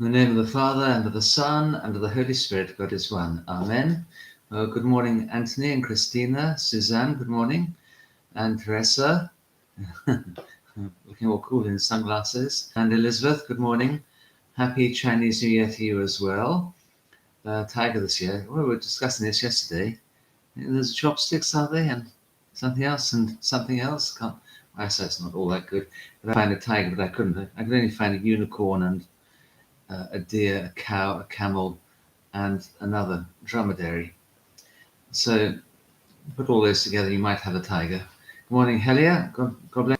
In the name of the Father, and of the Son, and of the Holy Spirit, God is one. Amen. Good morning, Anthony and Christina. Suzanne, good morning. And Teresa, looking all cool in sunglasses. And Elizabeth, good morning. Happy Chinese New Year to you as well. Tiger this year. Well, we were discussing this yesterday. There's chopsticks, are they? And something else and something else. I say it's not all that good. But I found a tiger, but I couldn't. I could only find a unicorn and a deer, a cow, a camel, and another dromedary. So put all those together, you might have a tiger. Good morning, Helia. God bless.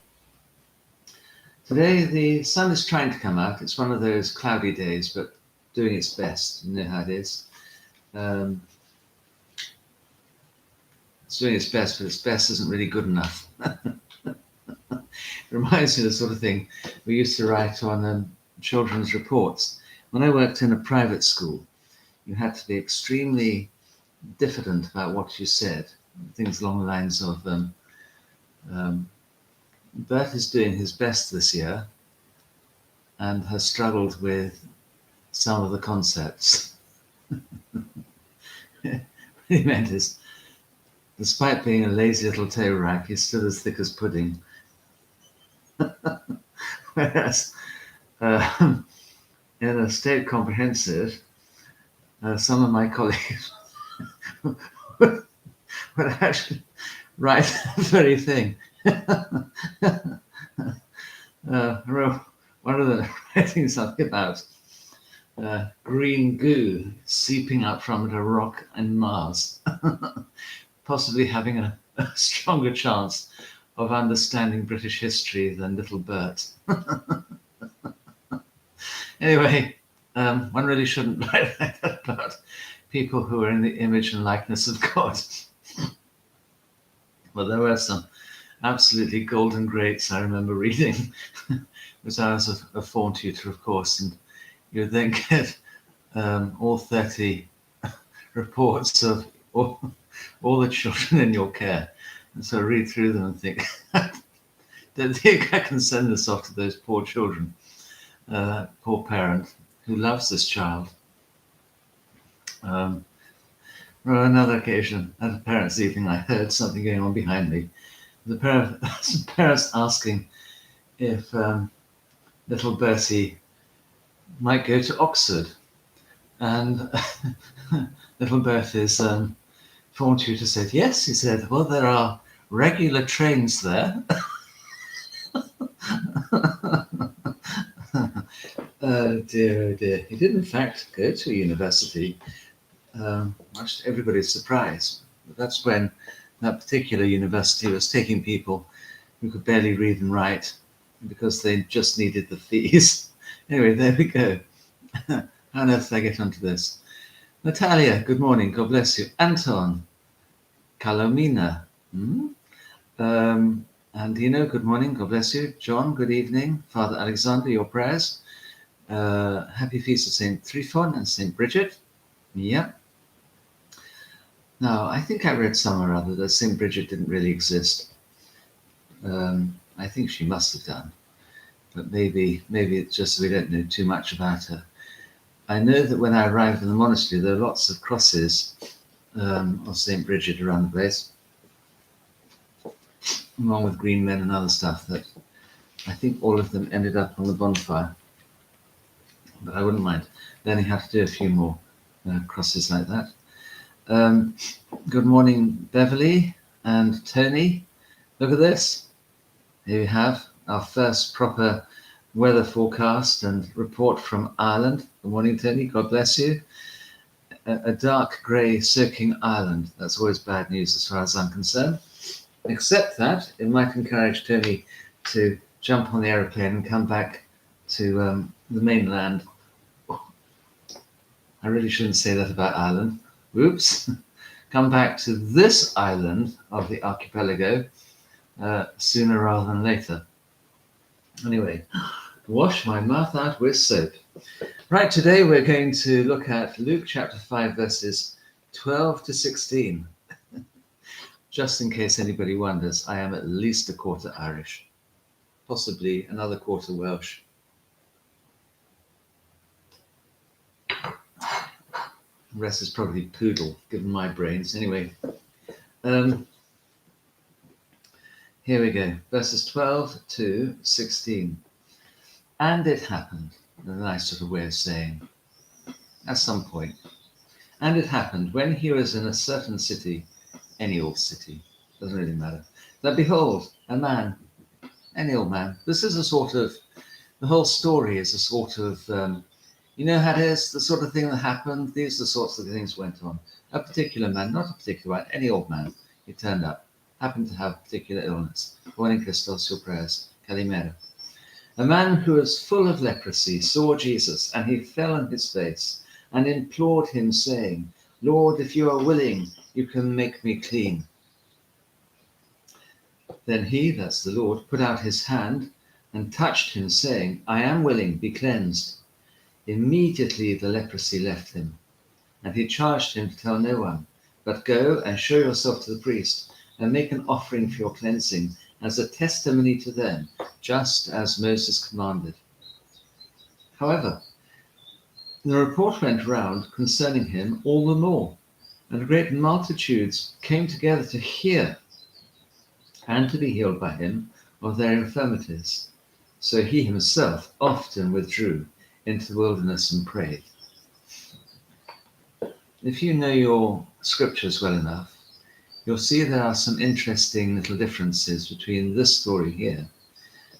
Today the sun is trying to come out. It's one of those cloudy days, but doing its best. You know how it is. It's doing its best, but its best isn't really good enough. It reminds me of the sort of thing we used to write on children's reports. When I worked in a private school, you had to be extremely diffident about what you said. Things along the lines of, Bert is doing his best this year and has struggled with some of the concepts. What he meant is, despite being a lazy little tail rack, he's still as thick as pudding. Whereas in a state comprehensive, some of my colleagues would actually write that very thing. One of them writing something about green goo seeping up from a rock in Mars, possibly having a stronger chance of understanding British history than little Bert. Anyway, one really shouldn't write like that about people who are in the image and likeness of God. Well, there were some absolutely golden greats I remember reading, because I was a form tutor, of course, and you'd then get all 30 reports of all the children in your care. And so I read through them and think, don't think I can send this off to those poor children. Poor parent who loves this child. On another occasion, at a parents' evening, I heard something going on behind me. The parents asking if little Bertie might go to Oxford. And little Bertie's form tutor said, yes, he said, well, there are regular trains there. Oh dear. He did in fact go to university, much to everybody's surprise. But that's when that particular university was taking people who could barely read and write because they just needed the fees. Anyway, there we go. How on earth did I get onto this? Natalia, good morning. God bless you. Anton, Kalomina. Andino, good morning. God bless you. John, good evening. Father Alexander, your prayers. Happy feast of St. Tryphon and St. Bridget. Yeah. Now, I think I read somewhere or other that St. Bridget didn't really exist. I think she must have done. But maybe it's just we don't know too much about her. I know that when I arrived in the monastery, there were lots of crosses of St. Bridget around the place, along with green men and other stuff that I think all of them ended up on the bonfire. But I wouldn't mind learning how to do a few more crosses like that. Good morning, Beverly and Tony. Look at this. Here we have our first proper weather forecast and report from Ireland. Good morning, Tony. God bless you. A dark grey soaking Ireland. That's always bad news as far as I'm concerned. Except that it might encourage Tony to jump on the aeroplane and come back to the mainland. I really shouldn't say that about Ireland. Oops. Come back to this island of the archipelago sooner rather than later. Anyway, wash my mouth out with soap. Right, today we're going to look at Luke chapter 5, verses 12 to 16. Just in case anybody wonders, I am at least a quarter Irish, possibly another quarter Welsh. The rest is probably poodle, given my brains. Anyway, here we go. Verses 12 to 16. And it happened, a nice sort of way of saying, at some point. And it happened when he was in a certain city, any old city, doesn't really matter, that behold, a man, any old man. This is a sort of, the whole story is a sort of, you know how it is, the sort of thing that happened. These are the sorts of things went on. A particular man, not a particular one, any old man, he turned up, happened to have a particular illness. Morning, Christos, your prayers. Kalimera. A man who was full of leprosy saw Jesus, and he fell on his face and implored him, saying, Lord, if you are willing, you can make me clean. Then he, that's the Lord, put out his hand and touched him, saying, I am willing, be cleansed. Immediately the leprosy left him, and he charged him to tell no one, but go and show yourself to the priest, and make an offering for your cleansing, as a testimony to them, just as Moses commanded. However, the report went round concerning him all the more, and great multitudes came together to hear and to be healed by him of their infirmities. So he himself often withdrew into the wilderness and prayed. If you know your scriptures well enough, you'll see there are some interesting little differences between this story here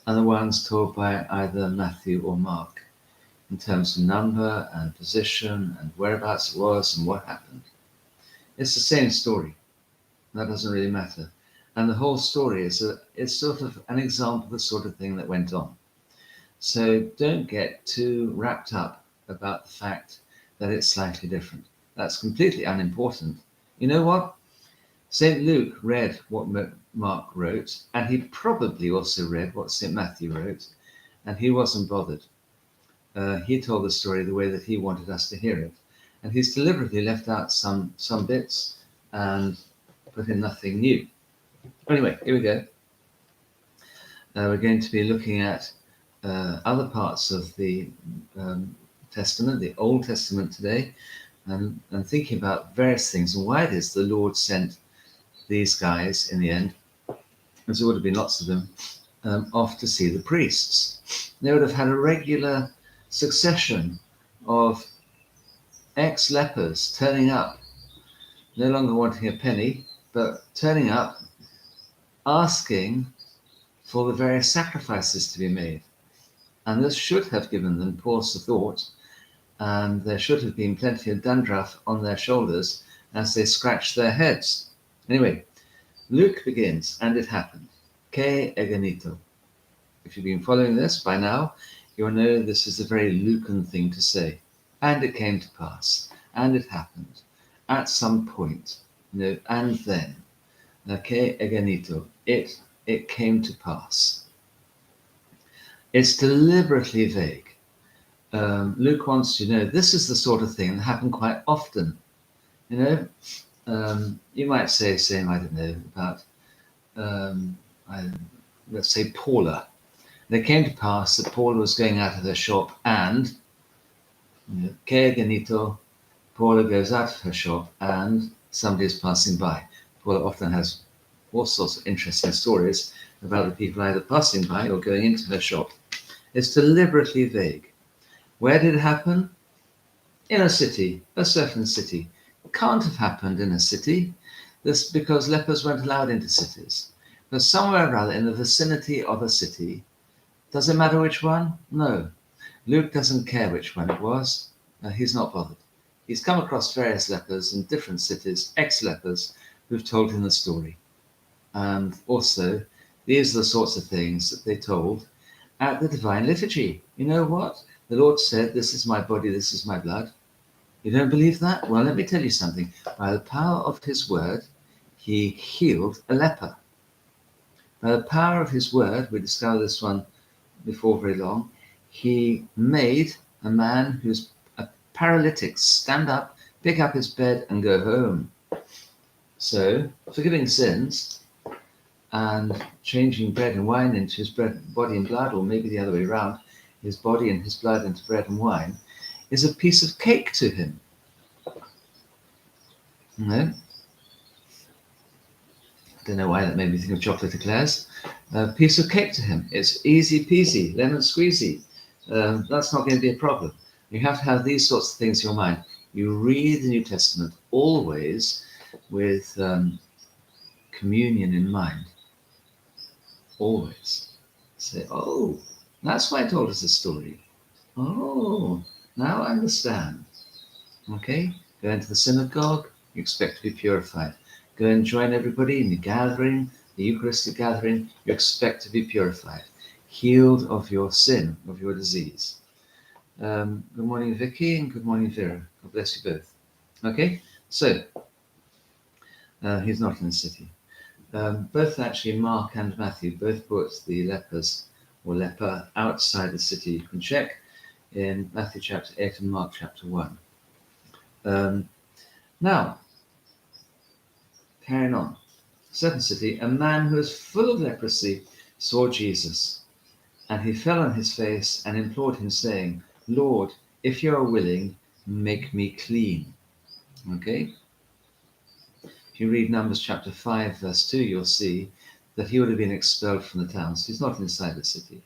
and the ones told by either Matthew or Mark, in terms of number and position and whereabouts it was and what happened. It's the same story. That doesn't really matter. And the whole story is sort of an example of the sort of thing that went on. So don't get too wrapped up about the fact that it's slightly different. That's completely unimportant. You know what? St. Luke read what Mark wrote, and he probably also read what St. Matthew wrote, and he wasn't bothered. He told the story the way that he wanted us to hear it. And he's deliberately left out some bits and put in nothing new. Anyway, here we go. We're going to be looking at other parts of the Testament, the Old Testament today, and thinking about various things and why it is the Lord sent these guys in the end, as there would have been lots of them, off to see the priests. They would have had a regular succession of ex-lepers turning up, no longer wanting a penny, but turning up, asking for the various sacrifices to be made. And this should have given them pause for thought, and there should have been plenty of dandruff on their shoulders as they scratched their heads. Anyway, Luke begins, and it happened. Ke egenito. If you've been following this by now, you'll know this is a very Lucan thing to say. And it came to pass, and it happened, at some point, and then. Ke egenito. It came to pass. It's deliberately vague. Luke wants you to know this is the sort of thing that happened quite often. You might say, I don't know, about, let's say Paula. And it came to pass that Paula was going out of her shop and, que ganito, Paula goes out of her shop and somebody is passing by. Paula often has all sorts of interesting stories about the people either passing by or going into her shop. It's deliberately vague. Where did it happen? In a city, a certain city. It can't have happened in a city. This because lepers weren't allowed into cities. But somewhere or other in the vicinity of a city. Does it matter which one? No. Luke doesn't care which one it was. He's not bothered. He's come across various lepers in different cities, ex-lepers, who've told him the story. And also, these are the sorts of things that they told at the divine liturgy. You know what? The Lord said, this is my body, this is my blood. You don't believe that? Well, let me tell you something. By the power of his word, he healed a leper. By the power of his word, we discovered this one before very long, he made a man who's a paralytic stand up, pick up his bed and go home. So, forgiving sins and changing bread and wine into his body and blood, or maybe the other way around, his body and his blood into bread and wine, is a piece of cake to him. No, don't know why that made me think of chocolate eclairs. A piece of cake to him. It's easy peasy, lemon squeezy. That's not going to be a problem. You have to have these sorts of things in your mind. You read the New Testament always with communion in mind. Always. Say, oh, that's why I told us this story. Oh, now I understand. Okay? Go into the synagogue, you expect to be purified. Go and join everybody in the gathering, the Eucharistic gathering, you expect to be purified. Healed of your sin, of your disease. Good morning, Vicky, and good morning, Vera. God bless you both. Okay? So, he's not in the city. Both actually, Mark and Matthew, both put the lepers or leper outside the city. You can check in Matthew chapter 8 and Mark chapter 1. Now, carrying on. Certain city, a man who was full of leprosy saw Jesus, and he fell on his face and implored him, saying, Lord, if you are willing, make me clean. Okay? If you read Numbers chapter 5, verse 2, you'll see that he would have been expelled from the town, so he's not inside the city.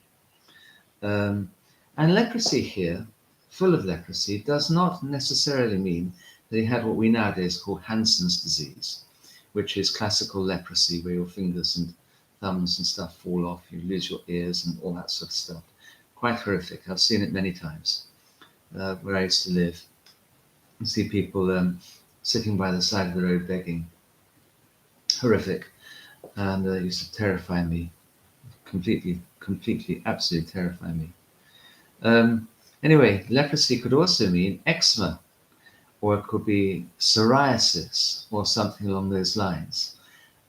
And leprosy here, full of leprosy, does not necessarily mean that he had what we nowadays call Hansen's disease, which is classical leprosy, where your fingers and thumbs and stuff fall off, you lose your ears and all that sort of stuff. Quite horrific. I've seen it many times where I used to live. I see people sitting by the side of the road begging. Horrific. And it used to terrify me. Completely, absolutely terrify me. Anyway, leprosy could also mean eczema, or it could be psoriasis, or something along those lines.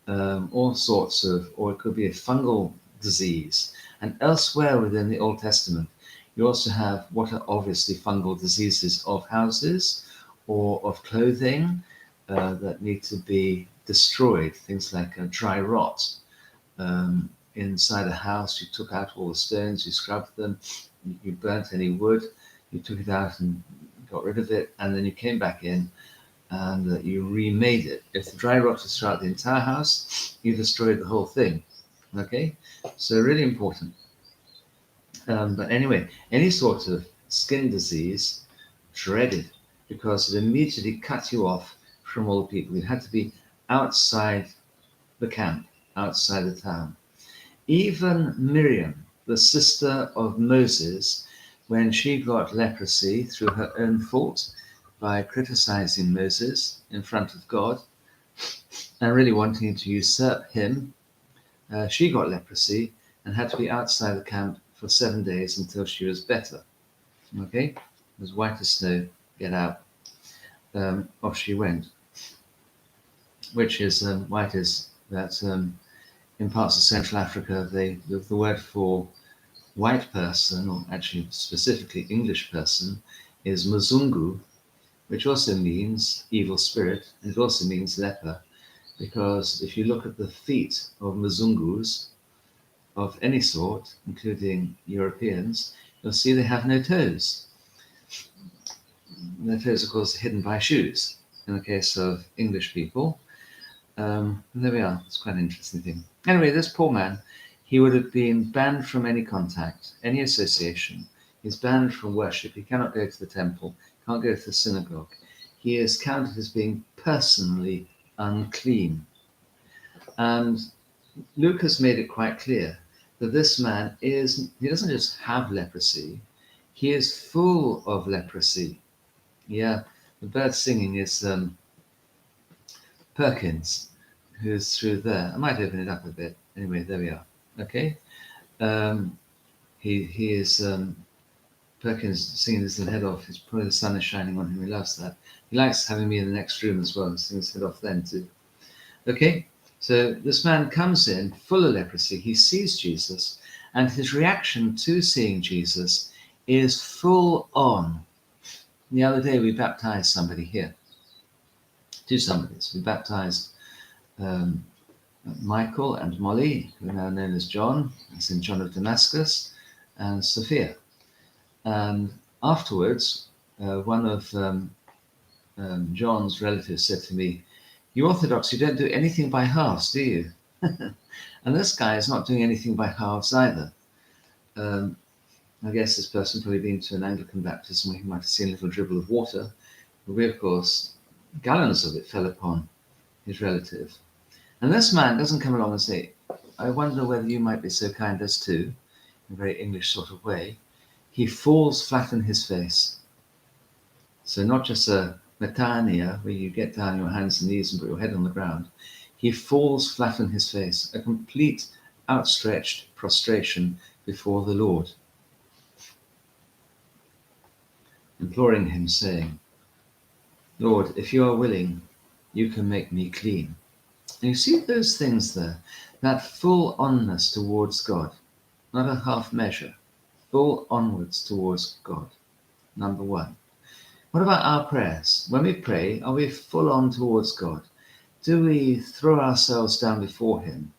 All sorts of, or it could be a fungal disease. And elsewhere within the Old Testament, you also have what are obviously fungal diseases of houses or of clothing that need to be destroyed, things like dry rot. Inside a house, you took out all the stones, you scrubbed them, you burnt any wood, you took it out and got rid of it, and then you came back in and you remade it. If the dry rot was throughout the entire house, you destroyed the whole thing. Okay? So really important. But anyway, any sort of skin disease, dreaded, because it immediately cut you off from all the people. You had to be outside the camp, outside the town. Even Miriam, the sister of Moses, when she got leprosy through her own fault by criticizing Moses in front of God and really wanting to usurp him, she got leprosy and had to be outside the camp for 7 days until she was better. Okay? As white as snow, get out. Off she went. Which is, white is that in parts of Central Africa, the word for white person, or actually specifically English person, is Mzungu, which also means evil spirit, and it also means leper, because if you look at the feet of Mzungus of any sort, including Europeans, you'll see they have no toes. Their toes, of course, are hidden by shoes. In the case of English people, there we are. It's quite an interesting thing. Anyway, this poor man, he would have been banned from any contact, any association. He's banned from worship. He cannot go to the temple, can't go to the synagogue. He is counted as being personally unclean. And Luke has made it quite clear that this man he doesn't just have leprosy, he is full of leprosy. Yeah, the bird singing is Perkins, who's through there. I might open it up a bit. Anyway, there we are. Okay. He is Perkins singing his head off. His probably the sun is shining on him. He loves that. He likes having me in the next room as well and sings his head off then too. Okay. So this man comes in full of leprosy. He sees Jesus, and his reaction to seeing Jesus is full on. The other day we baptized somebody here. Two somebodies. We baptized Michael and Molly, who are now known as John, as in John of Damascus, and Sophia. And afterwards, one of John's relatives said to me, You Orthodox, you don't do anything by halves, do you? And this guy is not doing anything by halves either. I guess this person probably been to an Anglican baptism where he might have seen a little dribble of water. But we, of course, gallons of it fell upon his relative. And this man doesn't come along and say, I wonder whether you might be so kind as to, in a very English sort of way. He falls flat on his face. So not just a metania, where you get down on your hands and knees and put your head on the ground. He falls flat on his face, a complete outstretched prostration before the Lord, imploring him, saying, Lord, if you are willing, you can make me clean. And you see those things there, that full onness towards God, not a half measure, full onwards towards God, number one. What about our prayers? When we pray, are we full on towards God? Do we throw ourselves down before him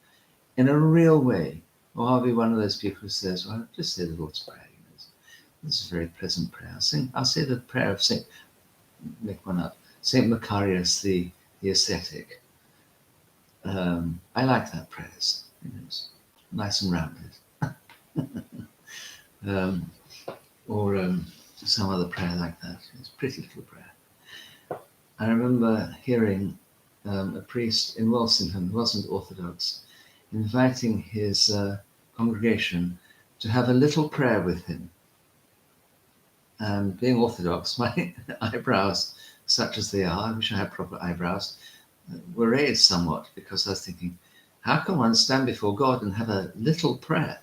in a real way? Or are we one of those people who says, well, just say the Lord's Prayer. This is a very pleasant prayer. I'll say the prayer of make one up, Saint Macarius the ascetic. I like that prayer. It's nice and rounded. Or some other prayer like that. It's a pretty little prayer. I remember hearing a priest in Walsingham, who wasn't Orthodox, inviting his congregation to have a little prayer with him. And being Orthodox, my eyebrows, such as they are, I wish I had proper eyebrows, were raised somewhat, because I was thinking, how can one stand before God and have a little prayer?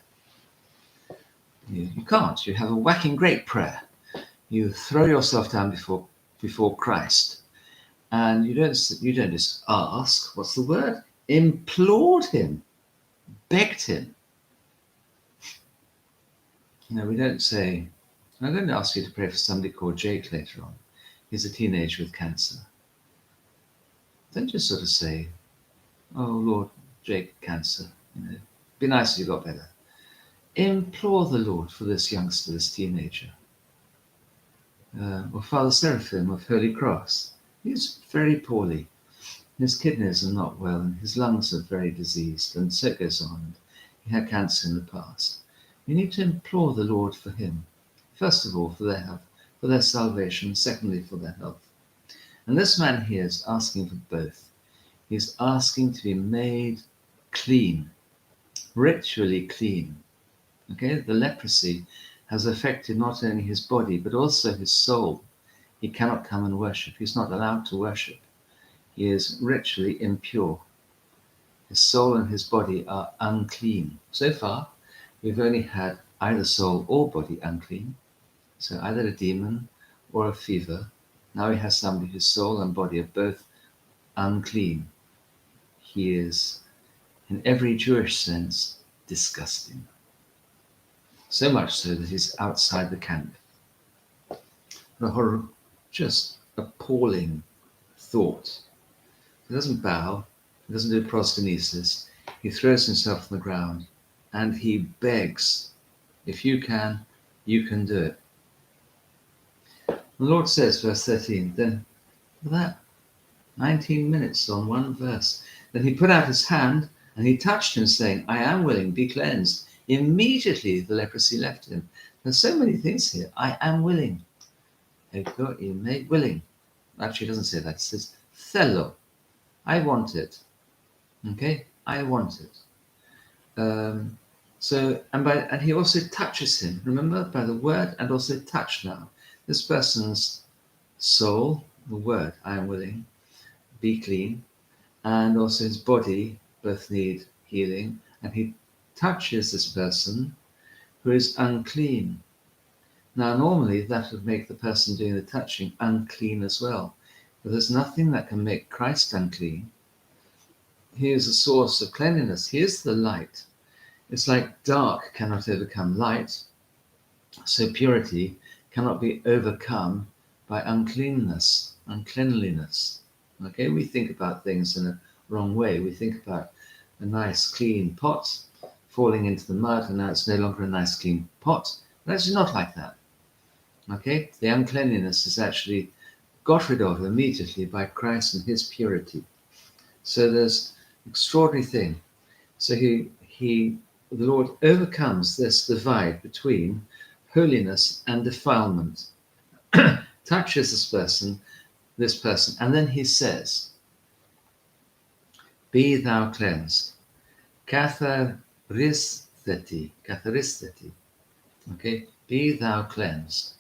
You can't. You have a whacking great prayer. You throw yourself down before Christ, and you don't just ask. What's the word? Implored him, begged him. We don't say, I'm going to ask you to pray for somebody called Jake later on. He's a teenager with cancer. Don't just sort of say, oh Lord, Jake, cancer. Be nice if you got better. Implore the Lord for this youngster, this teenager. Or Father Seraphim of Holy Cross. He's very poorly. His kidneys are not well and his lungs are very diseased, and so it goes on. He had cancer in the past. We need to implore the Lord for him. First of all, for their health, for their salvation, secondly, for their health. And this man here is asking for both. He's asking to be made clean, ritually clean. Okay, the leprosy has affected not only his body, but also his soul. He cannot come and worship. He's not allowed to worship. He is ritually impure. His soul and his body are unclean. So far, we've only had either soul or body unclean. So either a demon or a fever. Now he has somebody whose soul and body are both unclean. He is, in every Jewish sense, disgusting. So much so that he's outside the camp. A horror, just appalling thought. He doesn't bow, he doesn't do proskynesis. He throws himself on the ground and he begs, if you can do it. The Lord says, verse 13, then for that 19 minutes on one verse, then he put out his hand and he touched him, saying, I am willing, be cleansed. Immediately the leprosy left him. There's so many things here. I am willing. Ego ime willing. Actually, it doesn't say that. It says, θέλω. I want it. Okay? I want it. And he also touches him. Remember, by the word and also touch now. This person's soul, the word, I am willing, be clean, and also his body both need healing, and he touches this person who is unclean. Now, normally that would make the person doing the touching unclean as well, but there's nothing that can make Christ unclean. He is a source of cleanliness. He is the light. It's like dark cannot overcome light, so purity cannot be overcome by uncleanness. Okay, we think about things in a wrong way. We think about a nice clean pot falling into the mud, and now it's no longer a nice clean pot. But actually not like that. Okay, the uncleanliness is actually got rid of immediately by Christ and his purity. So there's extraordinary thing. So the Lord overcomes this divide between holiness and defilement, touches this person, and then he says, "Be thou cleansed." Katharisteti. Okay, be thou cleansed.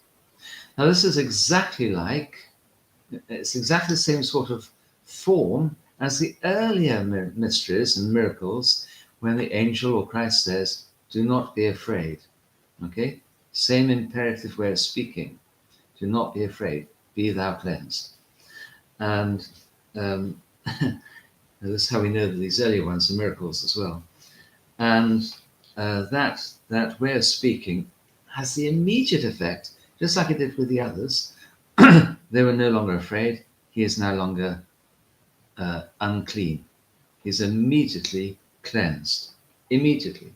Now this is exactly it's exactly the same sort of form as the earlier mysteries and miracles when the angel or Christ says, "Do not be afraid." Okay, same imperative way of speaking. Do not be afraid. Be thou cleansed. And this is how we know that these earlier ones are miracles as well. And that way of speaking has the immediate effect, just like it did with the others. They were no longer afraid. He is no longer unclean. He's immediately cleansed. Immediately.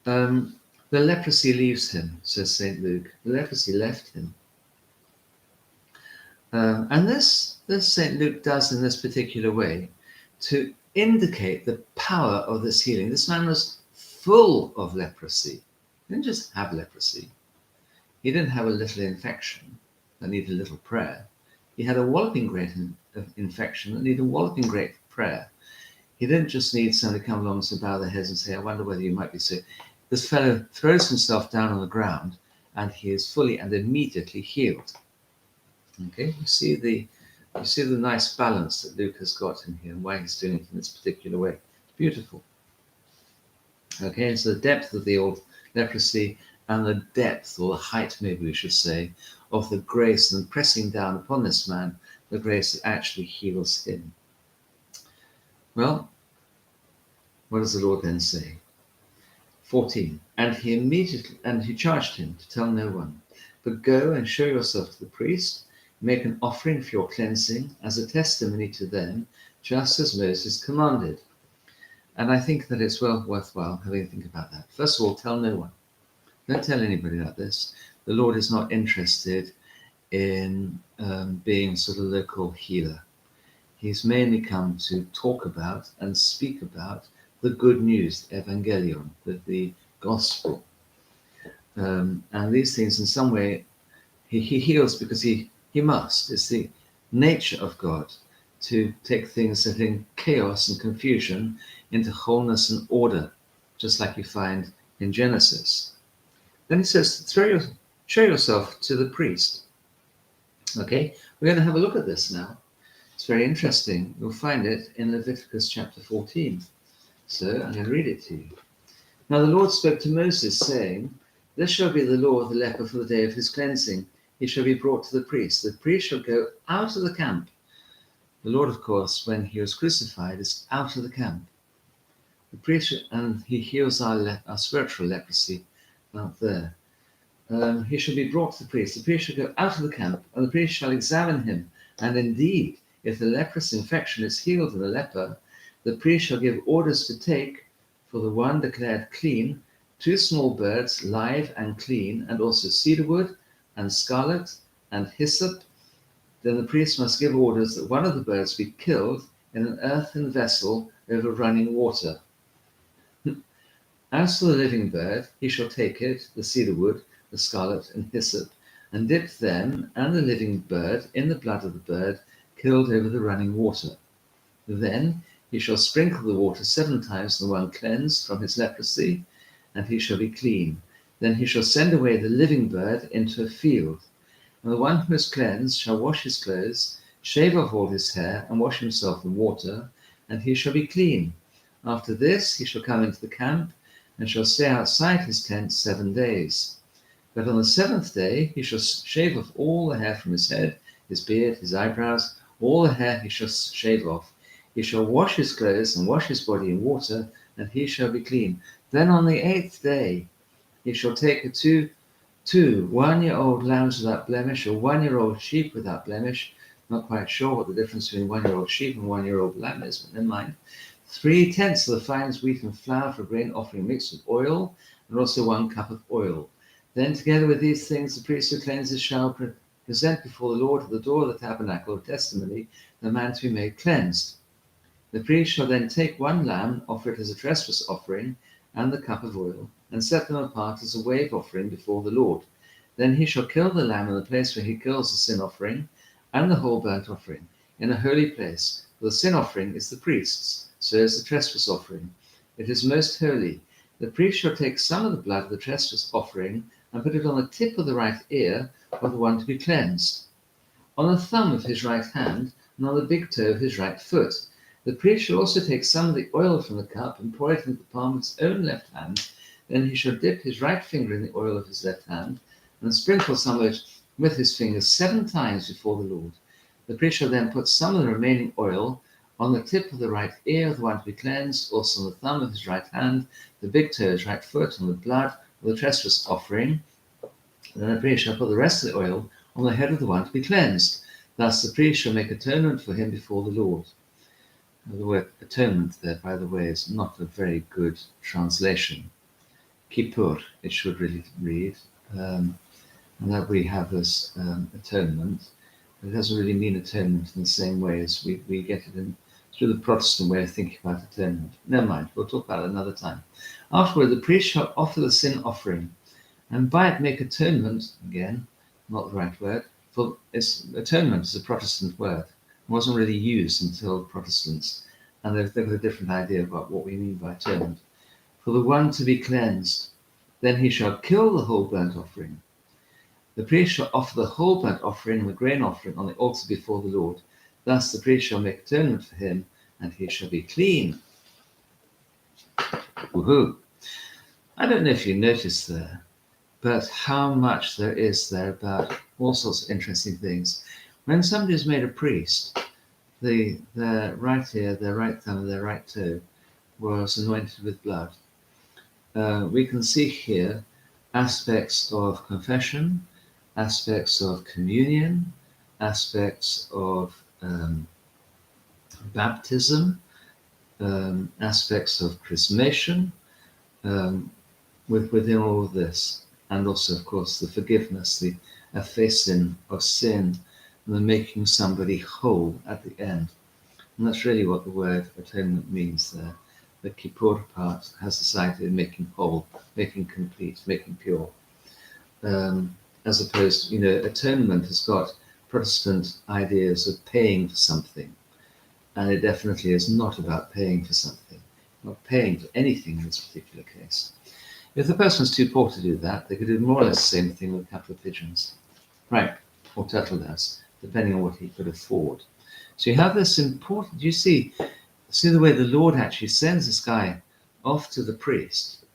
The leprosy leaves him, says St. Luke. The leprosy left him. And this St. Luke does in this particular way to indicate the power of this healing. This man was full of leprosy. He didn't just have leprosy. He didn't have a little infection that needed a little prayer. He had a walloping great infection that needed a walloping great prayer. He didn't just need somebody to come along and bow their heads and say, "I wonder whether you might be sick." This fellow throws himself down on the ground and he is fully and immediately healed. Okay, you see the nice balance that Luke has got in here and why he's doing it in this particular way. It's beautiful. Okay, so the depth of the old leprosy and the depth, or the height maybe we should say, of the grace and pressing down upon this man, the grace that actually heals him. Well, what does the Lord then say? 14. And he charged him to tell no one, but go and show yourself to the priest, make an offering for your cleansing as a testimony to them, just as Moses commanded. And I think that it's worthwhile having a think about that. First of all, tell no one. Don't tell anybody about this. The Lord is not interested in being sort of local healer. He's mainly come to talk about and speak about the good news, evangelion, the gospel. And these things in some way, he heals because he must. It's the nature of God to take things that are in chaos and confusion into wholeness and order, just like you find in Genesis. Then he says, show yourself to the priest. Okay, we're going to have a look at this now. It's very interesting. You'll find it in Leviticus chapter 14. So I'm going to read it to you. Now the Lord spoke to Moses, saying, "This shall be the law of the leper for the day of his cleansing. He shall be brought to the priest. The priest shall go out of the camp." The Lord, of course, when he was crucified, is out of the camp. The priest, and he heals our spiritual leprosy out there. He shall be brought to the priest. The priest shall go out of the camp, and the priest shall examine him. And indeed, if the leprous infection is healed in the leper, the priest shall give orders to take, for the one declared clean, 2 small birds, live and clean, and also cedarwood, and scarlet, and hyssop. Then the priest must give orders that one of the birds be killed in an earthen vessel over running water. As for the living bird, he shall take it, the cedarwood, the scarlet, and hyssop, and dip them and the living bird in the blood of the bird killed over the running water. Then he shall sprinkle the water 7 times on the one cleansed from his leprosy, and he shall be clean. Then he shall send away the living bird into a field. And the one who is cleansed shall wash his clothes, shave off all his hair, and wash himself in water, and he shall be clean. After this he shall come into the camp, and shall stay outside his tent 7 days. But on the 7th day he shall shave off all the hair from his head, his beard, his eyebrows, all the hair he shall shave off. He shall wash his clothes and wash his body in water, and he shall be clean. Then on the 8th day he shall take two 1-year-old lambs without blemish, or 1-year-old sheep without blemish. Not quite sure what the difference between 1-year-old sheep and 1-year-old lamb is, but never mind. 3/10 of the finest wheat and flour for grain offering mixed with oil, and also 1 cup of oil. Then together with these things the priest who cleanses shall present before the Lord at the door of the tabernacle of testimony the man to be made cleansed. The priest shall then take one lamb, offer it as a trespass offering, and the cup of oil, and set them apart as a wave offering before the Lord. Then he shall kill the lamb in the place where he kills the sin offering and the whole burnt offering, in a holy place. For the sin offering is the priest's, so is the trespass offering. It is most holy. The priest shall take some of the blood of the trespass offering and put it on the tip of the right ear of the one to be cleansed, on the thumb of his right hand, and on the big toe of his right foot. The priest shall also take some of the oil from the cup and pour it into the palm of his own left hand. Then he shall dip his right finger in the oil of his left hand, and sprinkle some of it with his fingers 7 times before the Lord. The priest shall then put some of the remaining oil on the tip of the right ear of the one to be cleansed, also on the thumb of his right hand, the big toe of his right foot, on the blood of the trespass offering. Then the priest shall put the rest of the oil on the head of the one to be cleansed. Thus the priest shall make atonement for him before the Lord. The word atonement there, by the way, is not a very good translation. Kippur, it should really read, and that we have this atonement. But it doesn't really mean atonement in the same way as we get it through the Protestant way of thinking about atonement. Never mind, we'll talk about it another time. Afterward, the priest shall offer the sin offering, and by it make atonement, again, not the right word, for atonement is a Protestant word. It wasn't really used until Protestants, and they've got a different idea about what we mean by atonement. For the one to be cleansed, then he shall kill the whole burnt offering. The priest shall offer the whole burnt offering and the grain offering on the altar before the Lord. Thus the priest shall make atonement for him, and he shall be clean. Woohoo! I don't know if you noticed there, but how much there is there about all sorts of interesting things. When somebody is made a priest, their right ear, their right thumb, and their right toe was anointed with blood. We can see here aspects of confession, aspects of communion, aspects of baptism, aspects of chrismation, within all of this, and also, of course, the forgiveness, the effacing of sin, and the making somebody whole at the end. And that's really what the word atonement means there. The Kippur part has this idea of making whole, making complete, making pure. As opposed to, atonement has got Protestant ideas of paying for something. And it definitely is not about paying for something, not paying for anything in this particular case. If the person was too poor to do that, they could do more or less the same thing with a couple of pigeons. Right, or turtle doves, depending on what he could afford. So you have this important, you see the way the Lord actually sends this guy off to the priest,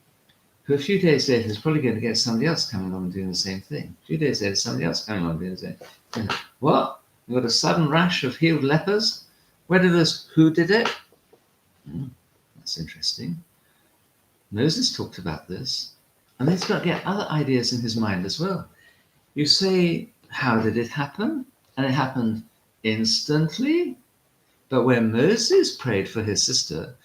who a few days later is probably going to get somebody else coming along and doing the same thing. A few days later, somebody else coming along and doing the same thing. What? We've got a sudden rash of healed lepers? Who did it? That's interesting. Moses talked about this, and he's got to get other ideas in his mind as well. You say, how did it happen? And it happened instantly. But when Moses prayed for his sister,